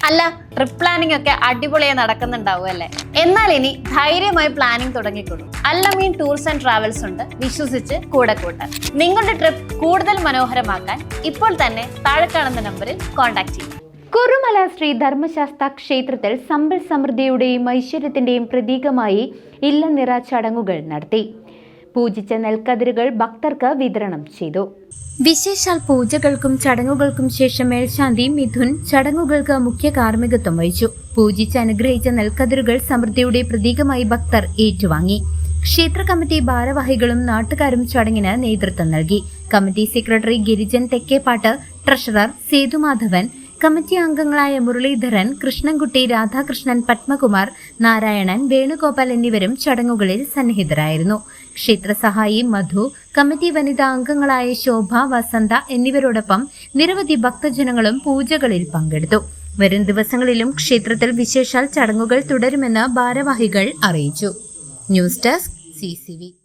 അല്ല, trip planning ഒക്കെ അടിപൊളിയായി നടക്കുന്നുണ്ടാവും അല്ലേ? എന്നാൽ ഇനി ധൈര്യമായി planning തുടങ്ങിക്കോളൂ. Al Ameen tours and travels ഉണ്ട്, വിശ്വസിച്ച് കൂടെ കൂട്ടാൻ. നിങ്ങളുടെ ട്രിപ്പ് കൂടുതൽ മനോഹരമാക്കാൻ ഇപ്പോൾ തന്നെ താഴെ കാണുന്ന നമ്പറിൽ കോൺടാക്ട് ചെയ്യും. കുറുമല ശ്രീ ധർമ്മശാസ്ത്ര ക്ഷേത്രത്തിൽ സമ്പൽ സമൃദ്ധിയുടെയും ഐശ്വര്യത്തിന്റെയും പ്രതീകമായി ഇല്ലനിറ ചടങ്ങുകൾ നടത്തി. പൂജിച്ച നെൽക്കതിരുകൾ ഭക്തർക്ക് വിതരണം ചെയ്തു. വിശേഷാൽ പൂജകൾക്കും ചടങ്ങുകൾക്കും ശേഷം മേൽശാന്തി മിഥുൻ ചടങ്ങുകൾക്ക് മുഖ്യ കാർമ്മികത്വം വഹിച്ചു. പൂജിച്ച് അനുഗ്രഹിച്ച നെൽക്കതിരുകൾ സമൃദ്ധിയുടെ പ്രതീകമായി ഭക്തർ ഏറ്റുവാങ്ങി. ക്ഷേത്ര കമ്മിറ്റി ഭാരവാഹികളും നാട്ടുകാരും ചടങ്ങിന് നേതൃത്വം നൽകി. Committee secretary Girijan Thekkepatt, treasurer Sethumadhavan, committee അംഗങ്ങളായ മുരളീധരൻ, കൃഷ്ണൻകുട്ടി, രാധാകൃഷ്ണൻ, പത്മകുമാർ, നാരായണൻ, വേണുഗോപാൽ എന്നിവരും ചടങ്ങുകളിൽ സന്നിഹിതരായിരുന്നു. ക്ഷേത്ര സഹായി മധു, കമ്മിറ്റി വനിതാ അംഗങ്ങളായ ശോഭ, വസന്ത എന്നിവരോടൊപ്പം നിരവധി ഭക്തജനങ്ങളും പൂജകളിൽ പങ്കെടുത്തു. വരും ദിവസങ്ങളിലും ക്ഷേത്രത്തിൽ വിശേഷാൽ ചടങ്ങുകൾ തുടരുമെന്ന് ഭാരവാഹികൾ അറിയിച്ചു. News desk CCV.